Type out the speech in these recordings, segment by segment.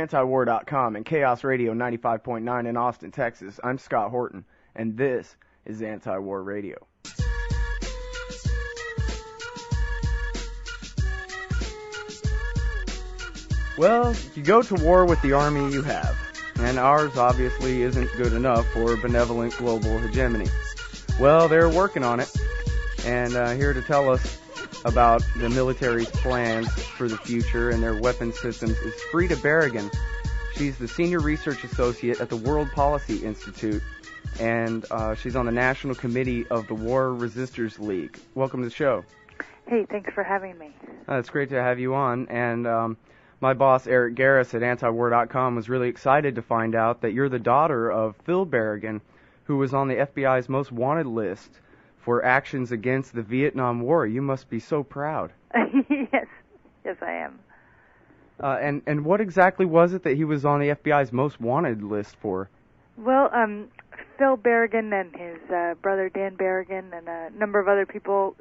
Antiwar.com and Chaos Radio 95.9 in Austin, Texas. I'm Scott Horton, and this is Antiwar Radio. Well, you go to war with the army you have, and ours obviously isn't good enough for benevolent global hegemony. Well, they're working on it, and here to tell us about the military's plans for the future and their weapons systems is Frida Berrigan. She's the Senior Research Associate at the World Policy Institute, and she's on the National Committee of the War Resisters League. Welcome to the show. Hey, thanks for having me. It's great to have you on, and my boss, Eric Garris at Antiwar.com, was really excited to find out that you're the daughter of Phil Berrigan, who was on the FBI's most wanted list for actions against the Vietnam War. You must be so proud. Yes, I am. And what exactly was it that he was on the FBI's most wanted list for? Well, Phil Berrigan and his brother Dan Berrigan and a number of other people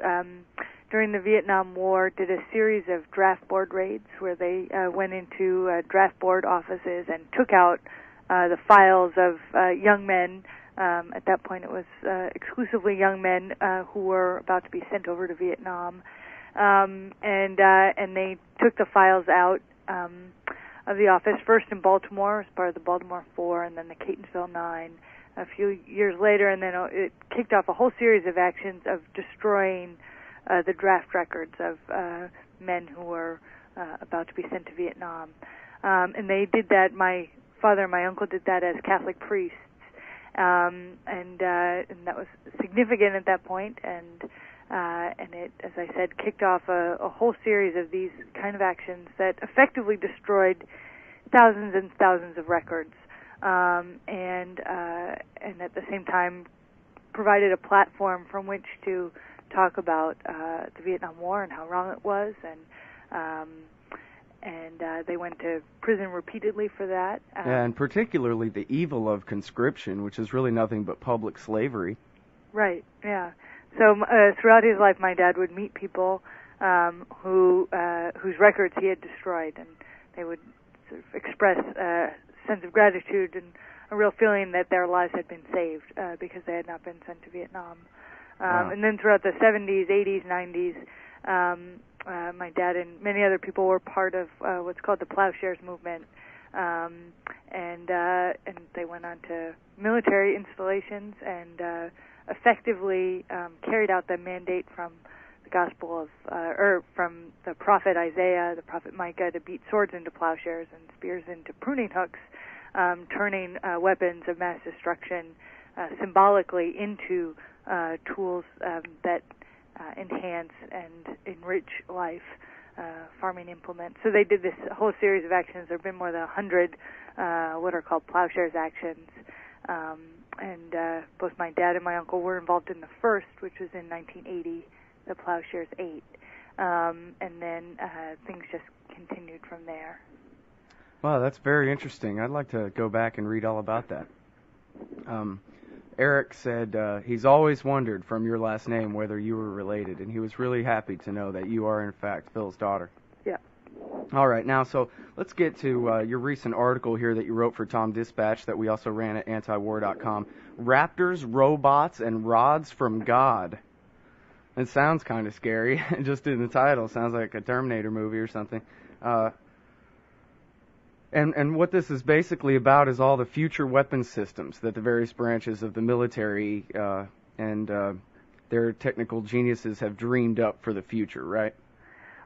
during the Vietnam War did a series of draft board raids where they went into draft board offices and took out the files of young men. At that point, it was exclusively young men who were about to be sent over to Vietnam, and they took the files out of the office first in Baltimore as part of the Baltimore 4, and then the Catonsville 9 a few years later, and then it kicked off a whole series of actions of destroying the draft records of men who were about to be sent to Vietnam, and they did that. My father and my uncle did that as Catholic priests. And that was significant at that point, and it, as I said, kicked off a whole series of these kind of actions that effectively destroyed thousands and thousands of records, and at the same time provided a platform from which to talk about the Vietnam War and how wrong it was, and they went to prison repeatedly for that. And particularly the evil of conscription, which is really nothing but public slavery. Right, yeah. So throughout his life, my dad would meet people whose records he had destroyed, and they would sort of express a sense of gratitude and a real feeling that their lives had been saved because they had not been sent to Vietnam. Wow. And then throughout the 70s, 80s, 90s, my dad and many other people were part of what's called the Plowshares movement, and they went on to military installations and effectively carried out the mandate from the Gospel of, or from the prophet Isaiah, the prophet Micah, to beat swords into plowshares and spears into pruning hooks, turning weapons of mass destruction symbolically into tools that enhance and enrich life, farming implements. So they did this whole series of actions. There have been more than 100 what are called plowshares actions, and both my dad and my uncle were involved in the first, which was in 1980, the Plowshares 8, and then things just continued from there. Wow, that's very interesting. I'd like to go back and read all about that. Eric said he's always wondered from your last name whether you were related, and he was really happy to know that you are, in fact, Phil's daughter. Yeah. All right, now, so let's get to your recent article here that you wrote for Tom Dispatch that we also ran at Antiwar.com. Raptors, Robots, and Rods from God. It sounds kind of scary, just in the title. Sounds like a Terminator movie or something. And what this is basically about is all the future weapons systems that the various branches of the military and their technical geniuses have dreamed up for the future, right?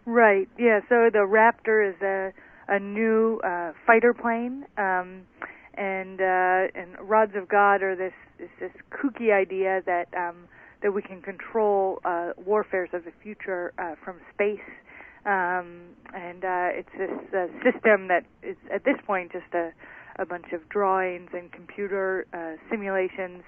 Right, yeah. So the Raptor is a new fighter plane, and Rods of God are this kooky idea that we can control warfares of the future from space. It's this system that is, at this point, just a bunch of drawings and computer simulations.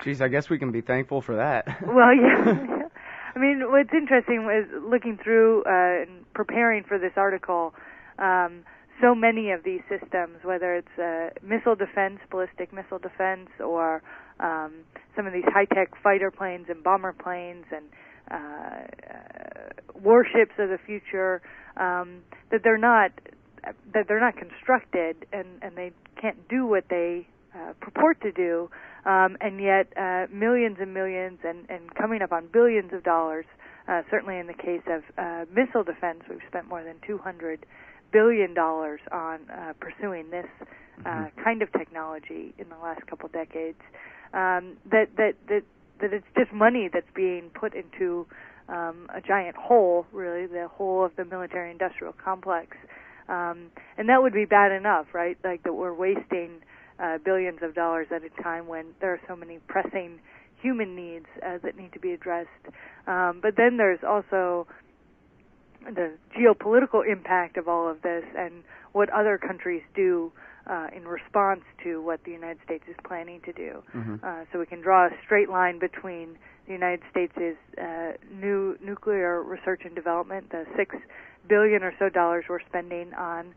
Geez, I guess we can be thankful for that. Well, yeah. I mean, what's interesting was looking through and preparing for this article, so many of these systems, whether it's missile defense, ballistic missile defense, or some of these high-tech fighter planes and bomber planes and warships of the future, that they're not that they're not constructed and they can't do what they purport to do, and yet millions and millions and coming up on billions of dollars. Certainly in the case of missile defense, we've spent more than $200 billion on pursuing this kind of technology in the last couple decades. That it's just money that's being put into a giant hole, really, the hole of the military-industrial complex. And that would be bad enough, right? Like that we're wasting billions of dollars at a time when there are so many pressing human needs that need to be addressed. But then there's also the geopolitical impact of all of this and what other countries do in response to what the United States is planning to do. So we can draw a straight line between the United States' new nuclear research and development, the $6 billion or so we're spending on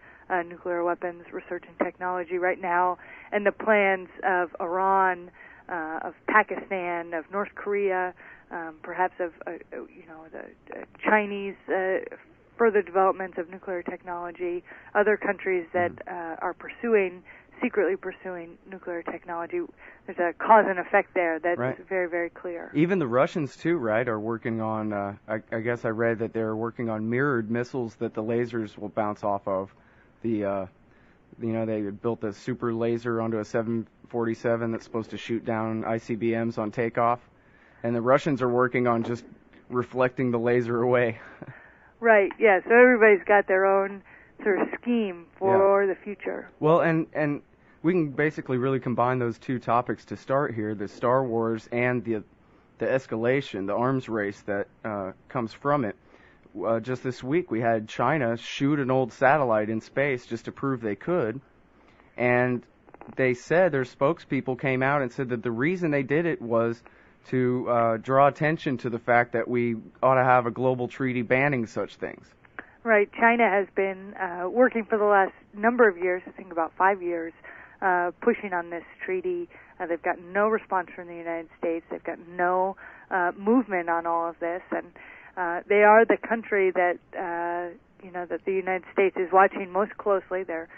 nuclear weapons research and technology right now, and the plans of Iran, of Pakistan, of North Korea, perhaps of the Chinese further developments of nuclear technology, other countries that are secretly pursuing nuclear technology. There's a cause and effect there that's very, very clear. Even the Russians, too, right, are working on, I guess I read that they're working on mirrored missiles that the lasers will bounce off of. They built a super laser onto a 747 that's supposed to shoot down ICBMs on takeoff. And the Russians are working on just reflecting the laser away. Right, yeah, so everybody's got their own sort of scheme for the future. Well, and we can basically really combine those two topics to start here, the Star Wars and the escalation, the arms race that comes from it. Just this week we had China shoot an old satellite in space just to prove they could, and they said, their spokespeople came out and said that the reason they did it was to draw attention to the fact that we ought to have a global treaty banning such things. Right. China has been working for the last number of years, I think about 5 years, pushing on this treaty. They've gotten no response from the United States. They've gotten no movement on all of this, and they are the country that that the United States is watching most closely. They're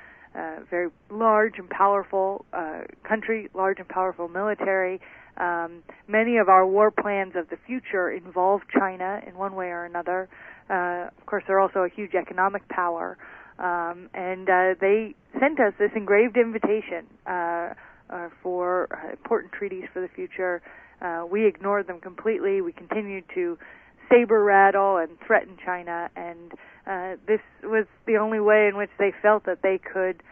very large and powerful country, large and powerful military. Many of our war plans of the future involve China in one way or another. Of course, they're also a huge economic power. And they sent us this engraved invitation for important treaties for the future. We ignored them completely. We continued to saber rattle and threaten China, and this was the only way in which they felt that they could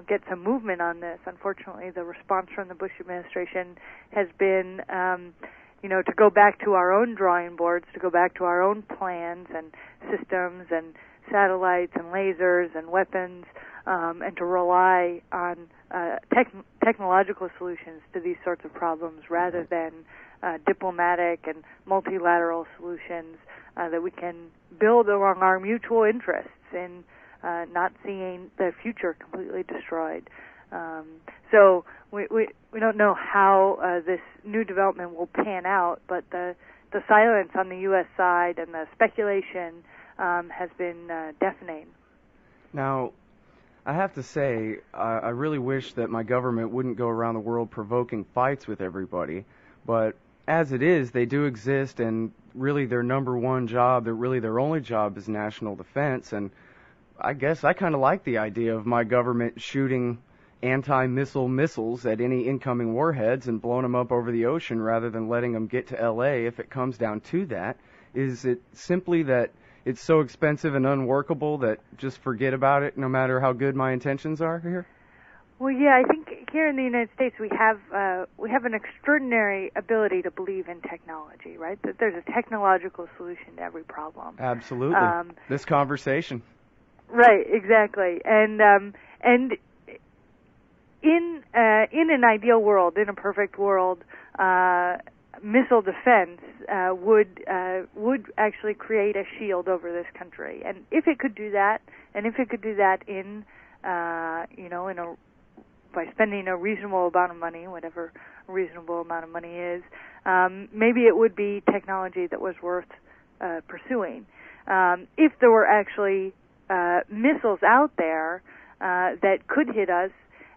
get some movement on this. Unfortunately, the response from the Bush administration has been, to go back to our own drawing boards, to go back to our own plans and systems and satellites and lasers and weapons, and to rely on technological solutions to these sorts of problems rather than diplomatic and multilateral solutions that we can build along our mutual interests in not seeing the future completely destroyed. So we don't know how this new development will pan out, but the silence on the U.S. side and the speculation has been deafening. Now, I have to say, I really wish that my government wouldn't go around the world provoking fights with everybody, but as it is, they do exist, and really their number one job, their only job is national defense, and I guess I kind of like the idea of my government shooting anti-missile missiles at any incoming warheads and blowing them up over the ocean rather than letting them get to L.A. if it comes down to that. Is it simply that it's so expensive and unworkable that just forget about it no matter how good my intentions are here? Well, yeah, I think here in the United States we have an extraordinary ability to believe in technology, right? That there's a technological solution to every problem. Absolutely. This conversation. Right, exactly. And in an ideal world, in a perfect world, missile defense would actually create a shield over this country. And if it could do that, by spending a reasonable amount of money, whatever a reasonable amount of money is, maybe it would be technology that was worth pursuing. If there were actually missiles out there that could hit us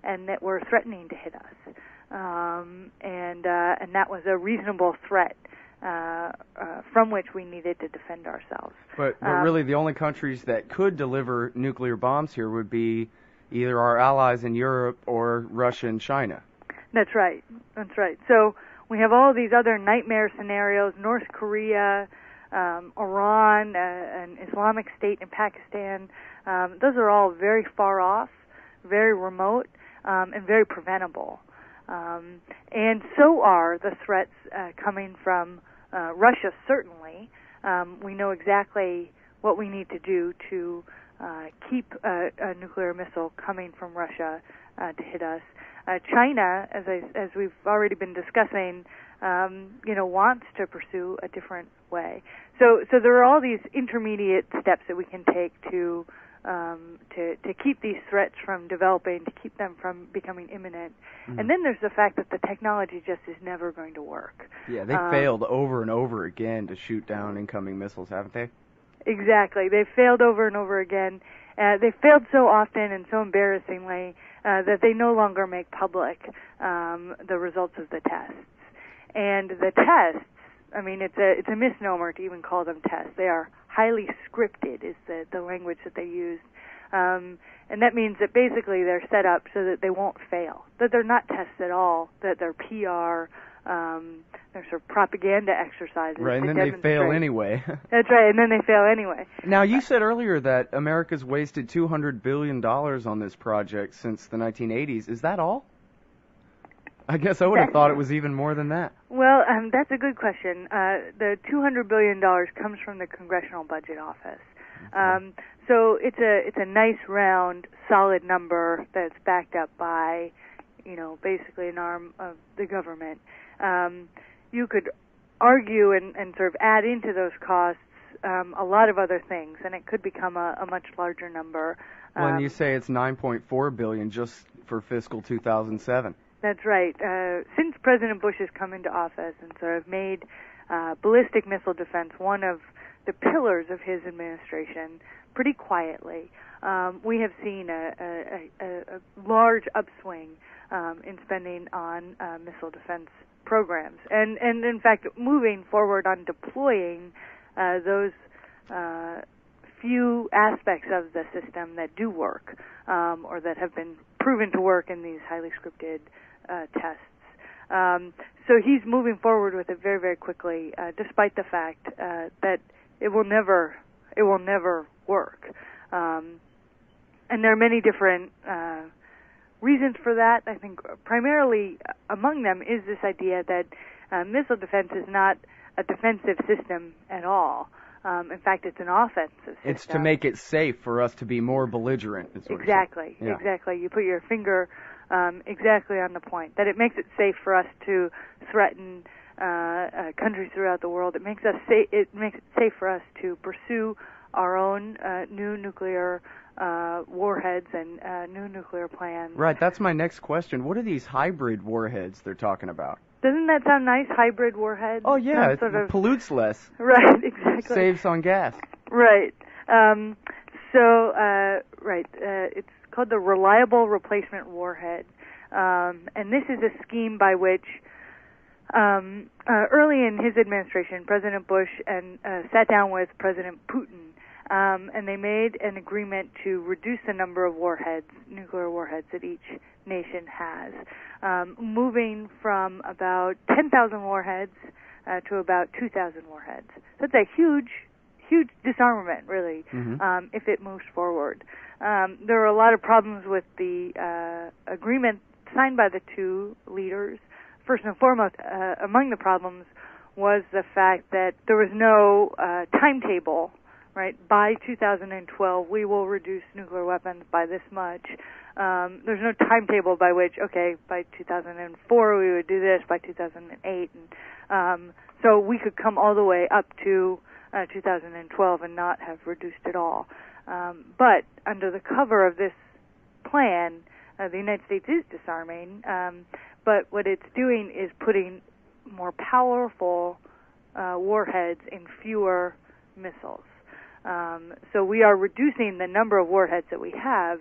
and that were threatening to hit us, and that was a reasonable threat from which we needed to defend ourselves. But really, the only countries that could deliver nuclear bombs here would be either our allies in Europe or Russia and China. That's right. That's right. So we have all these other nightmare scenarios: North Korea, Iran, an Islamic State in Pakistan. Those are all very far off, very remote, and very preventable. And so are the threats coming from Russia, certainly. We know exactly what we need to do to keep a nuclear missile coming from Russia to hit us. China, as we've already been discussing, wants to pursue a different way. So there are all these intermediate steps that we can take to keep these threats from developing, to keep them from becoming imminent. Mm-hmm. And then there's the fact that the technology just is never going to work. Yeah, they failed over and over again to shoot down incoming missiles, haven't they? Exactly. They've failed over and over again. They've failed so often and so embarrassingly that they no longer make public the results of the tests. And the tests, I mean, it's a misnomer to even call them tests. They are highly scripted, is the language that they use. And that means that basically they're set up so that they won't fail, that they're not tests at all, that they're PR, they're sort of propaganda exercises. Right, and then they fail anyway. That's right, and then they fail anyway. Now, you said earlier that America's wasted $200 billion on this project since the 1980s. Is that all? I guess I would have thought it was even more than that. Well, that's a good question. The $200 billion comes from the Congressional Budget Office. So it's a nice, round, solid number that's backed up by, basically an arm of the government. You could argue and sort of add into those costs a lot of other things, and it could become a much larger number. Well, and you say it's $9.4 billion just for fiscal 2007. That's right. Since President Bush has come into office and sort of made ballistic missile defense one of the pillars of his administration, pretty quietly, we have seen a large upswing in spending on missile defense programs, and in fact moving forward on deploying those few aspects of the system that do work, or that have been proven to work in these highly scripted tests. So he's moving forward with it very, very quickly, despite the fact that it will never work. And there are many different reasons for that. I think primarily among them is this idea that missile defense is not a defensive system at all. In fact, it's an offensive system. It's to make it safe for us to be more belligerent. Exactly, yeah. Exactly. You put your finger exactly on the point, that it makes it safe for us to threaten countries throughout the world. It makes it safe for us to pursue our own new nuclear warheads and new nuclear plans. Right, that's my next question. What are these hybrid warheads they're talking about? Doesn't that sound nice, hybrid warheads? Oh, yeah, it pollutes less. Right, exactly. Saves on gas. Right. It's called the Reliable Replacement Warhead. And this is a scheme by which early in his administration, President Bush sat down with President Putin, and they made an agreement to reduce the number of nuclear warheads that each nation has, moving from about 10,000 warheads to about 2,000 warheads. That's a huge disarmament, really, if it moves forward. There are a lot of problems with the agreement signed by the two leaders. First and foremost, among the problems was the fact that there was no timetable, right? By 2012, we will reduce nuclear weapons by this much. There's no timetable by which, by 2004 we would do this, by 2008. And so we could come all the way up to 2012 and not have reduced at all. But under the cover of this plan, the United States is disarming, but what it's doing is putting more powerful warheads in fewer missiles. So we are reducing the number of warheads that we have,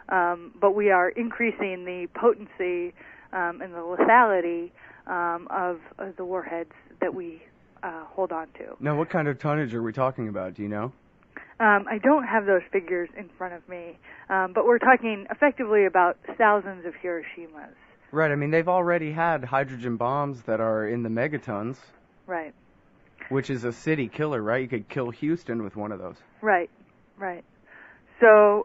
but we are increasing the potency and the lethality of the warheads that we hold on to. Now, what kind of tonnage are we talking about? Do you know? I don't have those figures in front of me, but we're talking effectively about thousands of Hiroshimas. Right. I mean, they've already had hydrogen bombs that are in the megatons. Right. Which is a city killer, right? You could kill Houston with one of those. Right. Right. So,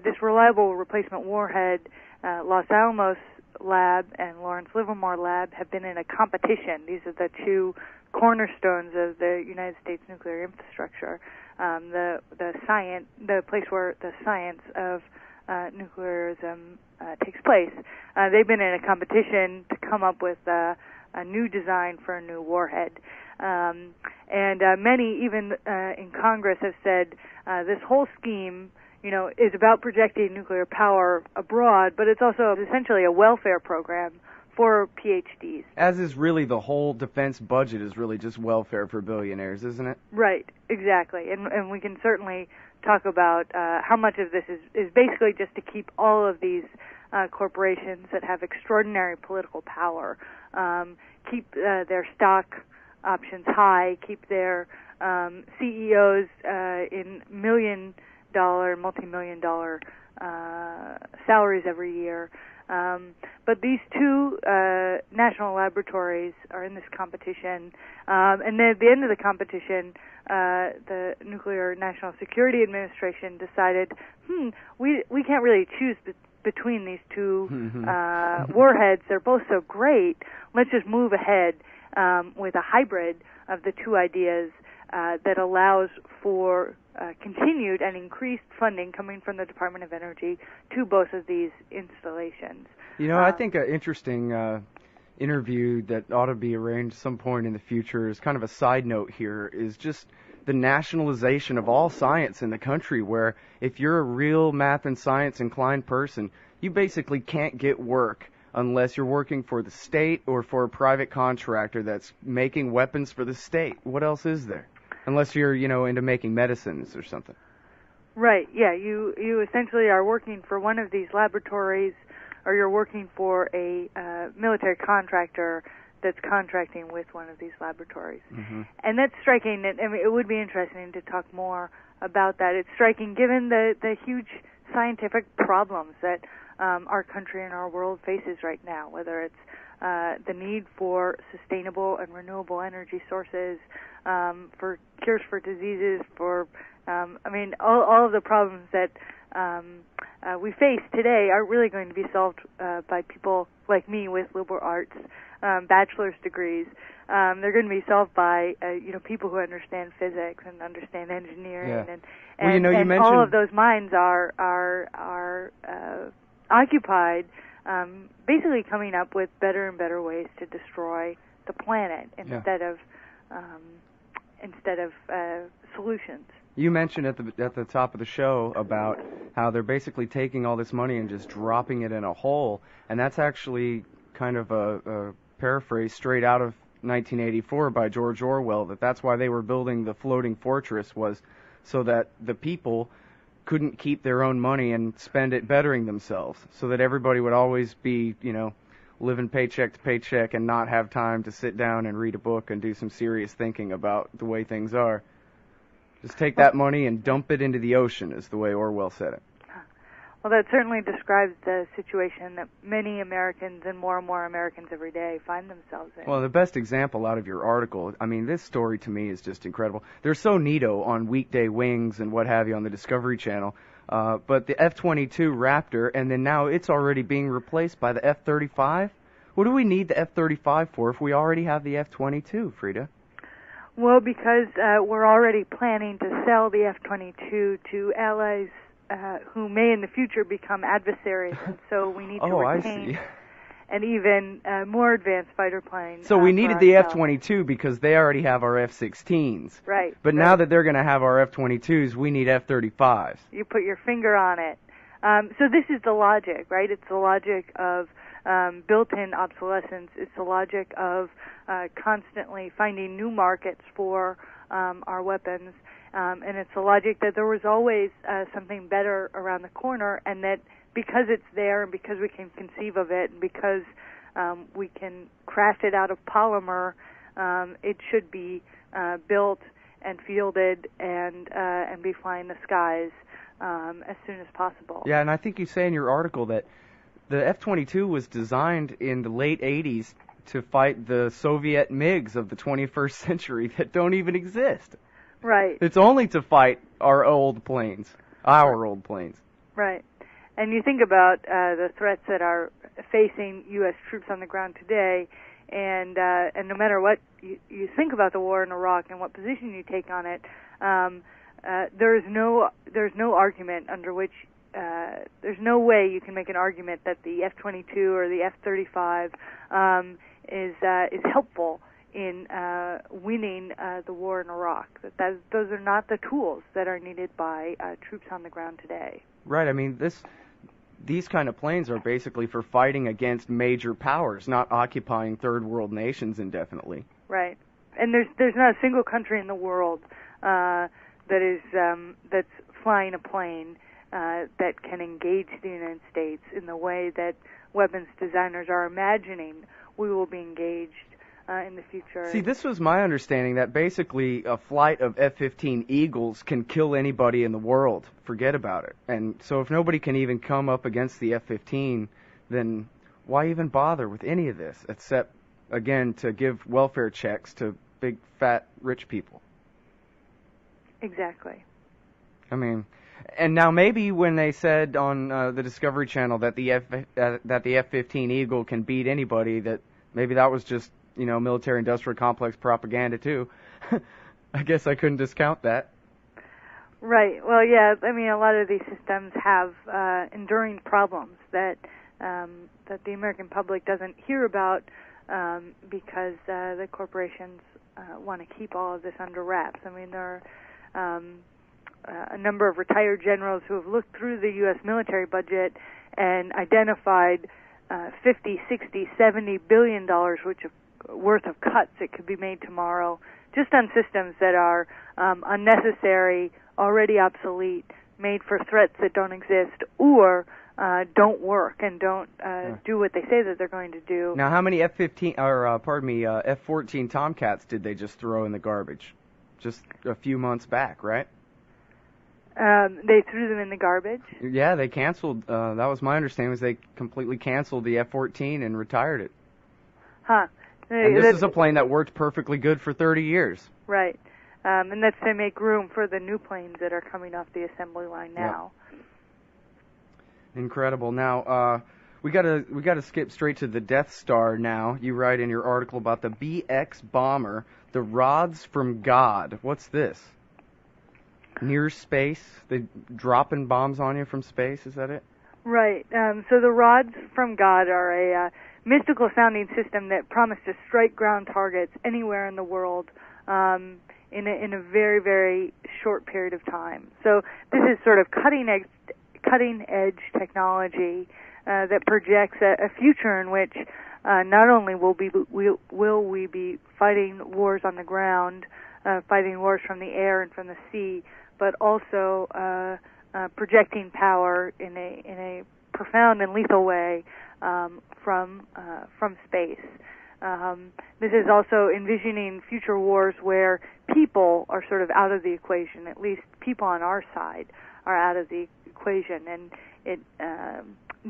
this reliable replacement warhead, Los Alamos Lab and Lawrence Livermore Lab have been in a competition. These are the two cornerstones of the United States nuclear infrastructure. The place where the science of nuclearism takes place. They've been in a competition to come up with a new design for a new warhead. And many, even in Congress, have said this whole scheme, is about projecting nuclear power abroad, but it's also essentially a welfare program for PhDs. As is really the whole defense budget is really just welfare for billionaires, isn't it? Right, exactly. And we can certainly talk about how much of this is basically just to keep all of these corporations that have extraordinary political power, keep their stock options high, keep their CEOs in multi-million-dollar salaries every year. But these two national laboratories are in this competition, and then at the end of the competition, the Nuclear National Security Administration decided, we can't really choose between these two warheads. They're both so great. Let's just move ahead with a hybrid of the two ideas that allows for continued and increased funding coming from the Department of Energy to both of these installations. I think an interesting interview that ought to be arranged some point in the future is kind of a side note here, is just the nationalization of all science in the country, where if you're a real math and science inclined person, you basically can't get work unless you're working for the state or for a private contractor that's making weapons for the state. What else is there? Unless you're, into making medicines or something. Right, yeah. You essentially are working for one of these laboratories, or you're working for a military contractor that's contracting with one of these laboratories. Mm-hmm. And that's striking. I mean, it would be interesting to talk more about that. It's striking given the huge scientific problems that our country and our world faces right now, whether it's the need for sustainable and renewable energy sources, for cures for diseases, for all of the problems that we face today are really going to be solved by people like me with liberal arts bachelor's degrees. They're going to be solved by people who understand physics and understand engineering, and you mentioned all of those minds are occupied basically coming up with better and better ways to destroy the planet instead of solutions. You mentioned at the top of the show about how they're basically taking all this money and just dropping it in a hole, and that's actually kind of a paraphrase straight out of 1984 by George Orwell, that's why they were building the floating fortress, was so that the people couldn't keep their own money and spend it bettering themselves, so that everybody would always be, living paycheck to paycheck and not have time to sit down and read a book and do some serious thinking about the way things are. Just take that money and dump it into the ocean, is the way Orwell said it. Well, that certainly describes the situation that many Americans and more Americans every day find themselves in. Well, the best example out of your article, this story to me is just incredible. They're so neato on weekday wings and what have you on the Discovery Channel, but the F-22 Raptor, and then now it's already being replaced by the F-35? What do we need the F-35 for if we already have the F-22, Frida? Well, because we're already planning to sell the F-22 to allies who may in the future become adversaries, and so we need to retain an even more advanced fighter plane. So we needed the F-22 because they already have our F-16s. Right. But now that they're going to have our F-22s, we need F-35s. You put your finger on it. So this is the logic, right? It's the logic of built-in obsolescence. It's the logic of constantly finding new markets for our weapons. And it's the logic that there was always something better around the corner, and that because it's there and because we can conceive of it and because we can craft it out of polymer, it should be built and fielded and be flying the skies as soon as possible. Yeah, and I think you say in your article that the F-22 was designed in the late 80s to fight the Soviet MiGs of the 21st century that don't even exist. Right. It's only to fight our old planes, old planes. Right. And you think about the threats that are facing U.S. troops on the ground today, and no matter what you think about the war in Iraq and what position you take on it, there's no argument under which there's no way you can make an argument that the F-22 or the F-35 is helpful in winning the war in Iraq. Those are not the tools that are needed by troops on the ground today. Right. I mean, these kind of planes are basically for fighting against major powers, not occupying third world nations indefinitely. Right. And there's not a single country in the world that's flying a plane that can engage the United States in the way that weapons designers are imagining we will be engaged in the future. See, this was my understanding, that basically a flight of F-15 Eagles can kill anybody in the world. Forget about it. And so if nobody can even come up against the F-15, then why even bother with any of this, except, again, to give welfare checks to big, fat, rich people? Exactly. I mean, and now maybe when they said on the Discovery Channel that the F-15 Eagle can beat anybody, that maybe that was just, military-industrial complex propaganda too. I guess I couldn't discount that. Right. Well, yeah. I mean, a lot of these systems have enduring problems that the American public doesn't hear about because the corporations want to keep all of this under wraps. I mean, there are a number of retired generals who have looked through the U.S. military budget and identified 50, 60, 70 billion dollars worth of cuts that could be made tomorrow just on systems that are unnecessary, already obsolete, made for threats that don't exist, or don't work and don't do what they say that they're going to do. Now, how many F-14 Tomcats did they just throw in the garbage? Just a few months back, right? They threw them in the garbage? Yeah, they canceled. That was my understanding, was they completely canceled the F-14 and retired it. Huh. And this is a plane that worked perfectly good for 30 years. Right. And that's to make room for the new planes that are coming off the assembly line now. Yeah. Incredible. Now, we gotta skip straight to the Death Star now. You write in your article about the BX bomber, the rods from God. What's this? Near space? They dropping bombs on you from space? Is that it? Right. So the rods from God are a mystical-sounding system that promise to strike ground targets anywhere in the world in a very, very short period of time. So this is sort of cutting-edge technology that projects a future in which not only will we be fighting wars on the ground, fighting wars from the air and from the sea, but also projecting power in a profound and lethal way from space. This is also envisioning future wars where people are sort of out of the equation. At least people on our side are out of the equation, and it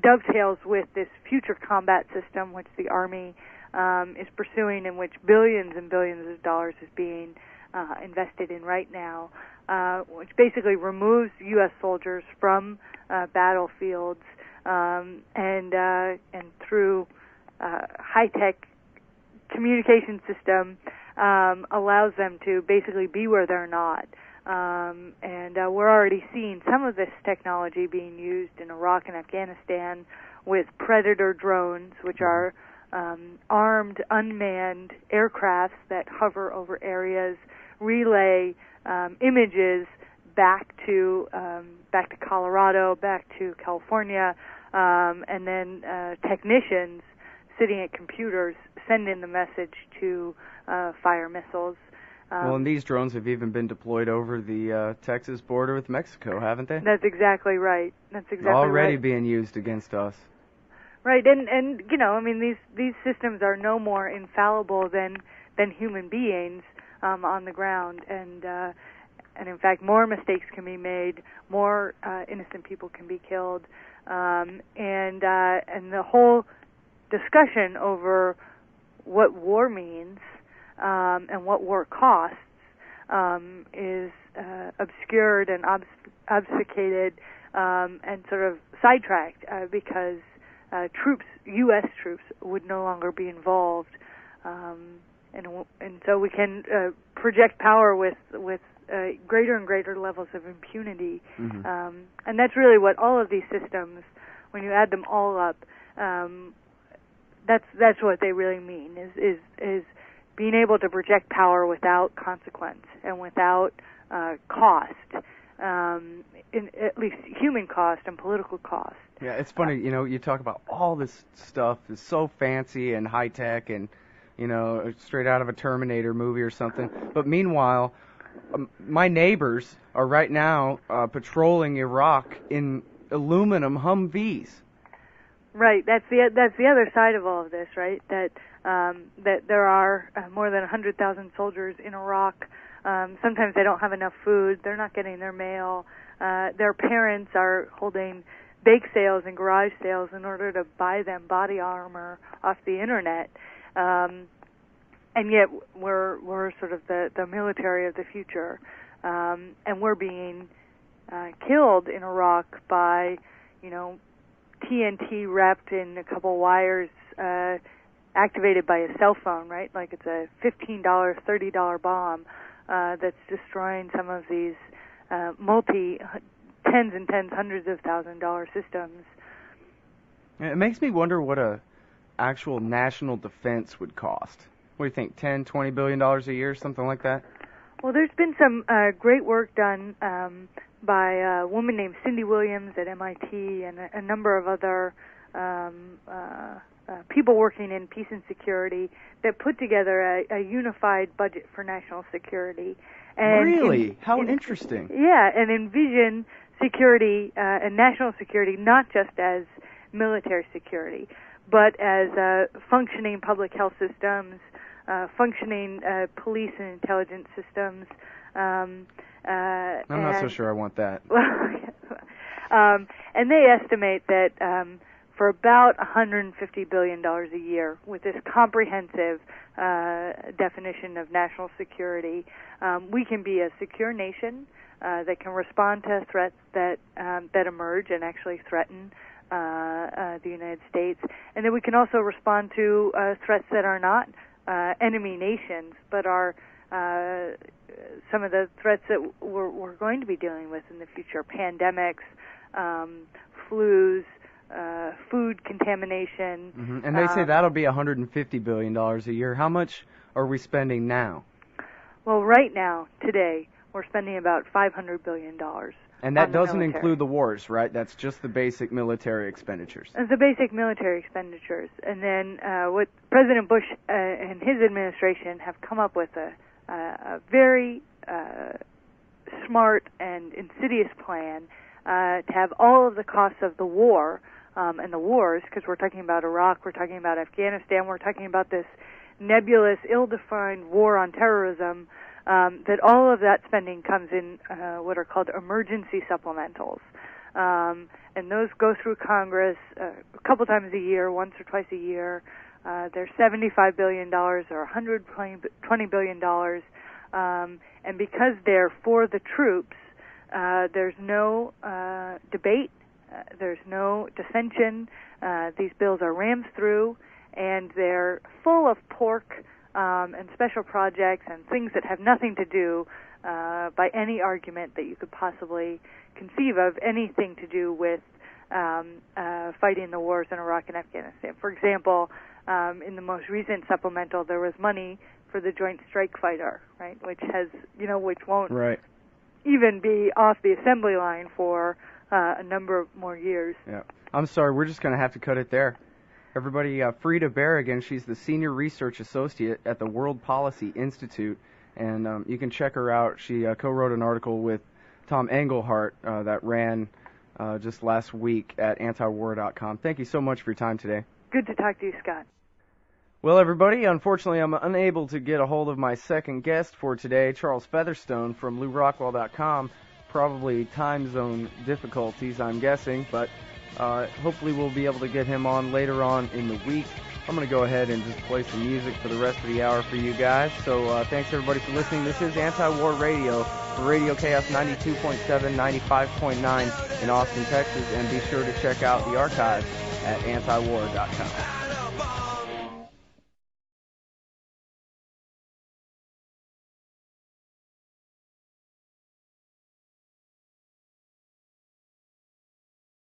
dovetails with this future combat system which the Army is pursuing, in which billions and billions of dollars is being invested in right now, which basically removes U.S. soldiers from battlefields and through high-tech communication system allows them to basically be where they're not. And we're already seeing some of this technology being used in Iraq and Afghanistan with Predator drones, which are armed, unmanned aircrafts that hover over areas, relay images back to Colorado, back to California, and then technicians sitting at computers send in the message to fire missiles. Well, and these drones have even been deployed over the Texas border with Mexico, haven't they? That's exactly right. That's exactly already right. being used against us. Right, and you know, I mean, these systems are no more infallible than human beings on the ground, and in fact, more mistakes can be made, more innocent people can be killed, and the whole discussion over what war means and what war costs is obscured and obfuscated and sort of sidetracked because U.S. troops would no longer be involved, and so we can project power with greater and greater levels of impunity, and that's really what all of these systems, when you add them all up, that's what they really mean is being able to project power without consequence and without cost, at least human cost and political cost. Yeah, it's funny, you know, you talk about all this stuff is so fancy and high tech and, you know, straight out of a Terminator movie or something. But meanwhile, my neighbors are right now patrolling Iraq in aluminum Humvees. Right, that's the other side of all of this, right? That there are more than 100,000 soldiers in Iraq. Sometimes they don't have enough food. They're not getting their mail. Their parents are holding bake sales and garage sales in order to buy them body armor off the internet. And yet we're sort of the military of the future, and we're being killed in Iraq by, you know, TNT wrapped in a couple wires, activated by a cell phone, right? Like it's a $15, $30 bomb that's destroying some of these tens and tens, hundreds of $1,000 systems. It makes me wonder what a actual national defense would cost. What do you think, $10, $20 billion a year, something like that? Well, there's been some great work done by a woman named Cindy Williams at MIT and a number of other people working in peace and security that put together a unified budget for national security. And really? How interesting. Yeah, and envision security and national security not just as military security, but as functioning public health systems, functioning police and intelligence systems. I'm not so sure I want that. And they estimate that for about $150 billion a year, with this comprehensive definition of national security, we can be a secure nation that can respond to threats that emerge and actually threaten the United States, and then we can also respond to threats that are not enemy nations, but are some of the threats that we're going to be dealing with in the future: pandemics, flus, food contamination. Mm-hmm. And they say that'll be $150 billion a year. How much are we spending now? Well, right now, today, we're spending about $500 billion. And that doesn't include the wars, right? That's just the basic military expenditures. The basic military expenditures. And then what President Bush and his administration have come up with a very smart and insidious plan to have all of the costs of the war and the wars, because we're talking about Iraq, we're talking about Afghanistan, we're talking about this nebulous, ill-defined war on terrorism, that all of that spending comes in what are called emergency supplementals. And those go through Congress a couple times a year, once or twice a year. They're $75 billion or $120 billion. And because they're for the troops, there's no debate, there's no dissension. These bills are rammed through, and they're full of pork and special projects and things that have nothing to do by any argument that you could possibly conceive of, anything to do with fighting the wars in Iraq and Afghanistan. For example, in the most recent supplemental, there was money for the Joint Strike Fighter, right, which won't even be off the assembly line for a number of more years. Yeah, I'm sorry, we're just going to have to cut it there. Everybody, Frida Berrigan, she's the Senior Research Associate at the World Policy Institute and you can check her out. She co-wrote an article with Tom Engelhardt that ran just last week at Antiwar.com. Thank you so much for your time today. Good to talk to you, Scott. Well, everybody, unfortunately, I'm unable to get a hold of my second guest for today, Charles Featherstone from LouRockwell.com. Probably time zone difficulties, I'm guessing, but hopefully we'll be able to get him on later on in the week. I'm going to go ahead and just play some music for the rest of the hour for you guys. So thanks, everybody, for listening. This is Antiwar Radio for Radio Chaos 92.7, 95.9 in Austin, Texas, and be sure to check out the archives at antiwar.com.